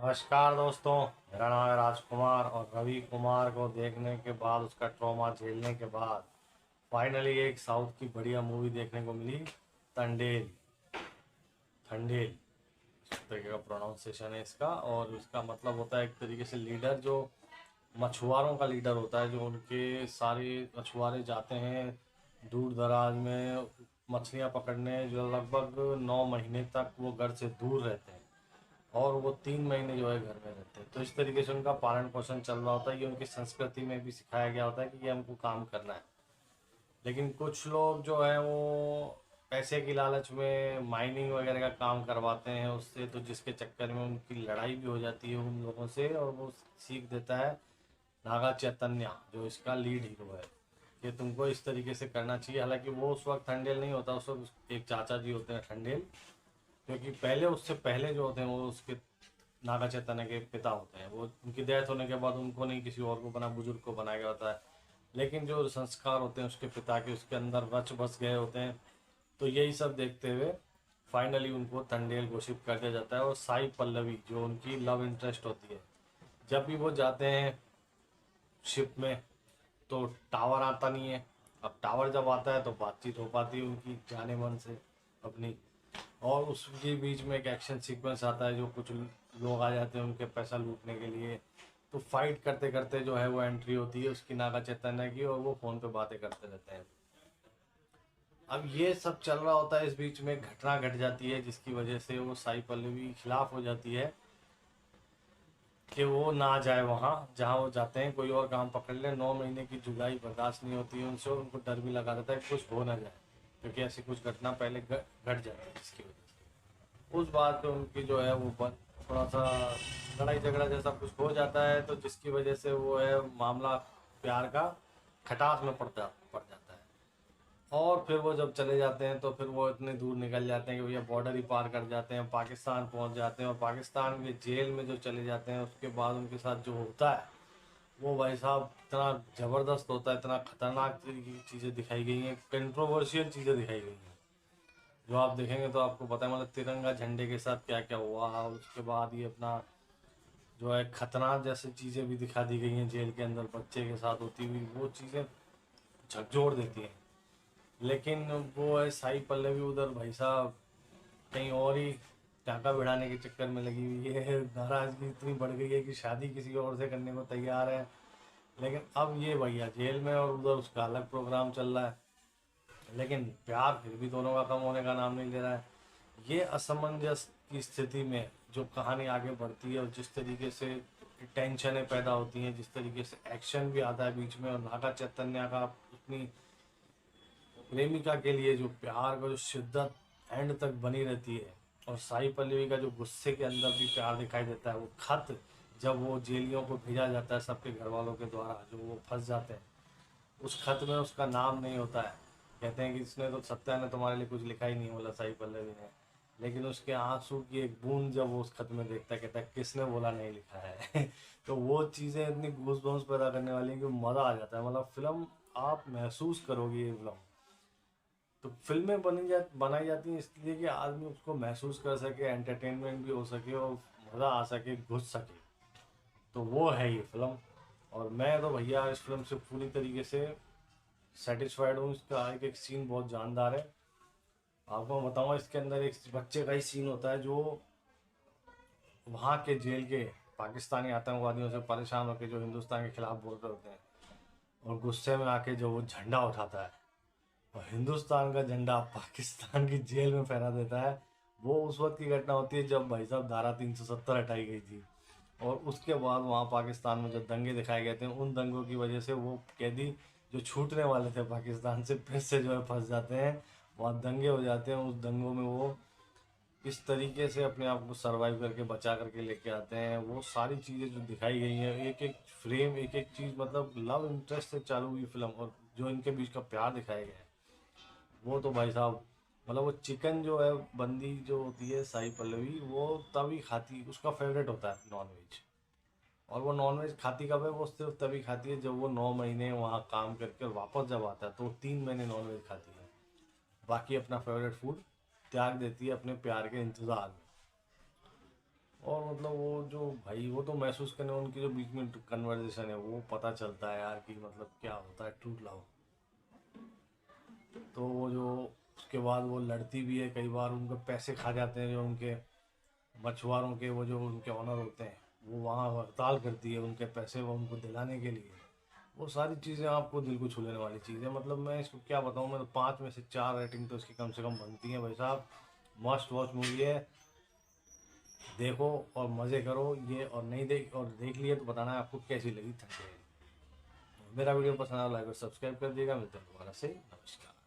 नमस्कार दोस्तों। मेरा नाम है राजकुमार और रवि कुमार को देखने के बाद, उसका ट्रॉमा झेलने के बाद फाइनली एक साउथ की बढ़िया मूवी देखने को मिली। तंडेल। ठंडेल इस तरीके का प्रोनाउंसिएशन है इसका, और इसका मतलब होता है एक तरीके से लीडर, जो मछुआरों का लीडर होता है। जो उनके सारे मछुआरे जाते हैं दूर दराज में मछलियाँ पकड़ने, जो लगभग 9 महीने तक वो घर से दूर रहते हैं और वो 3 महीने जो है घर में रहते हैं। तो इस तरीके से उनका पालन पोषण चल रहा होता है। ये उनकी संस्कृति में भी सिखाया गया होता है कि ये हमको काम करना है। लेकिन कुछ लोग जो है वो पैसे की लालच में माइनिंग वगैरह का काम करवाते हैं उससे, तो जिसके चक्कर में उनकी लड़ाई भी हो जाती है उन लोगों से, और वो सीख देता है नागा चैतन्य, जो इसका लीड हीरो है, कि तुमको इस तरीके से करना चाहिए। हालांकि वो उस वक्त ठंडेल नहीं होता, उस वक्त एक चाचा जी होते हैं ठंडेल, क्योंकि पहले उससे पहले जो होते हैं वो उसके नागा चैतन्य के पिता होते हैं। वो उनकी डेथ होने के बाद उनको नहीं किसी और को बना, बुजुर्ग को बनाया गया होता है। लेकिन जो संस्कार होते हैं उसके पिता के उसके अंदर रच बस गए होते हैं। तो यही सब देखते हुए फाइनली उनको तंडेल घोषित कर दिया जाता है। और साई पल्लवी जो उनकी लव इंटरेस्ट होती है, जब भी वो जाते हैं शिप में तो टावर आता नहीं है। अब टावर जब आता है तो बातचीत हो पाती है उनकी जाने मन से अपनी। और उसके बीच में एक एक्शन सीक्वेंस आता है, जो कुछ लोग आ जाते हैं उनके पैसा लूटने के लिए। तो फाइट करते करते जो है वो एंट्री होती है उसकी नागा चैतन्य की, और वो फ़ोन पे बातें करते रहते हैं। अब ये सब चल रहा होता है, इस बीच में घटना घट जाती है जिसकी वजह से वो साई पल्लवी खिलाफ हो जाती है कि वो ना जाए वहाँ जहाँ वो जाते हैं, कोई और काम पकड़ ले। 9 महीने की जुदाई बर्दाश्त नहीं होती है उनसे, और उनको डर भी लगा रहता है कि कुछ हो ना जाए, क्योंकि ऐसी कुछ घटना पहले घट जाती है जिसकी वजह से उस बात पे उनकी जो है वो थोड़ा सा लड़ाई झगड़ा जैसा कुछ हो जाता है। तो जिसकी वजह से वो है मामला प्यार का खटास में पड़ जाता है। और फिर वो जब चले जाते हैं तो फिर वो इतने दूर निकल जाते हैं कि भैया बॉर्डर ही पार कर जाते हैं, पाकिस्तान पहुंच जाते हैं। और पाकिस्तान के जेल में जो चले जाते हैं उसके बाद उनके साथ जो होता है वो भाई साहब इतना ज़बरदस्त होता है, इतना खतरनाक तरीके की चीज़ें दिखाई गई हैं, कंट्रोवर्शियल चीज़ें दिखाई गई हैं। जो आप देखेंगे तो आपको पता है, मतलब तिरंगा झंडे के साथ क्या क्या हुआ। और उसके बाद ये अपना जो है खतरनाक जैसी चीज़ें भी दिखा दी गई हैं जेल के अंदर बच्चे के साथ होती हुई, वो चीज़ें झकझोर देती हैं। लेकिन वो है साई पल्लवी उधर भाई साहब कहीं और ही टाका भिड़ाने के चक्कर में लगी हुई है। नाराज़गी इतनी बढ़ गई है कि शादी किसी और से करने को तैयार है। लेकिन अब ये भैया जेल में और उधर उसका अलग प्रोग्राम चल रहा है, लेकिन प्यार फिर भी दोनों का कम होने का नाम नहीं ले रहा है। ये असमंजस की स्थिति में जो कहानी आगे बढ़ती है और जिस तरीके से टेंशनें पैदा होती हैं, जिस तरीके से एक्शन भी आता है बीच में, और नागा चैतन्य का अपनी प्रेमिका के लिए जो प्यार का जो शिद्दत एंड तक बनी रहती है, और साई पल्लवी का जो गुस्से के अंदर भी प्यार दिखाई देता है। वो खत जब वो जेलियों को भेजा जाता है सबके घर वालों के द्वारा, जो वो फंस जाते हैं, उस खत में उसका नाम नहीं होता है। कहते हैं कि इसने तो, सत्या ने तुम्हारे लिए कुछ लिखा ही नहीं, बोला साई पल्लवी ने। लेकिन उसके आंसू की एक बूंद जब वो उस खत में देखता है, कहता है किसने बोला नहीं लिखा है। तो वो चीज़ें इतनी गूज बम्स पैदा करने वाली हैं कि मज़ा आ जाता है। मतलब फिल्म आप महसूस करोगे ये फिल्म। तो फिल्में बनाई जाती हैं इसलिए कि आदमी उसको महसूस कर सके, एंटरटेनमेंट भी हो सके और मज़ा आ सके, घुस सके। तो वो है ये फिल्म। और मैं तो भैया इस फिल्म से पूरी तरीके से सेटिस्फाइड हूँ। इसका एक एक सीन बहुत जानदार है। आपको मैं बताऊँ, इसके अंदर एक बच्चे का ही सीन होता है जो वहाँ के जेल के पाकिस्तानी आतंकवादियों से परेशान होकर जो हिंदुस्तान के खिलाफ बोल रहे होते हैं, और गुस्से में आके जो वो झंडा उठाता है और हिंदुस्तान का झंडा पाकिस्तान की जेल में फहरा देता है। वो उस वक्त की घटना होती है जब भाई साहब धारा 370 हटाई गई थी। और उसके बाद वहाँ पाकिस्तान में जो दंगे दिखाए गए थे, उन दंगों की वजह से वो कैदी जो छूटने वाले थे पाकिस्तान से, फिर से जो है फंस जाते हैं। वहाँ दंगे हो जाते हैं, उस दंगों में वो इस तरीके से अपने आप को सरवाइव करके बचा करके लेके आते हैं। वो सारी चीज़ें जो दिखाई गई हैं, एक एक फ्रेम, एक एक चीज़, मतलब लव इंटरेस्ट से चालू हुई फिल्म, और जो इनके बीच का प्यार दिखाया गया है वो तो भाई साहब, मतलब वो चिकन जो है, बंदी जो होती है साई पल्लवी, वो तभी खाती, उसका फेवरेट होता है नॉन वेज। और वो नॉन वेज खाती कब है, वो सिर्फ तभी खाती है जब वो 9 महीने वहाँ काम करके और वापस जब आता है तो वो 3 महीने नॉन वेज खाती है। बाकी अपना फेवरेट फूड त्याग देती है अपने प्यार के इंतज़ार में। और मतलब वो जो भाई वो तो महसूस करने उनकी जो बीच में कन्वर्जेशन है वो पता चलता है यार कि मतलब क्या होता है ट्रू लव। तो वो जो उसके बाद वो लड़ती भी है, कई बार उनके पैसे खा जाते हैं जो उनके मछुआरों के, वो जो उनके ऑनर होते हैं वो वहाँ हड़ताल करती है उनके पैसे वो उनको दिलाने के लिए। वो सारी चीज़ें आपको दिल को छू लेने वाली चीज़ है। मतलब मैं इसको क्या बताऊँ, मैं तो 5 में से 4 रेटिंग तो इसकी कम से कम बनती है भाई साहब। मस्ट वॉच मूवी है, देखो और मज़े करो ये। और नहीं देख और देख लिए तो बताना आपको कैसी लगी थंडेल। मेरा वीडियो पसंद आया लाइक और सब्सक्राइब कर दिएगा। मिलते हैं दोबारा से, नमस्कार।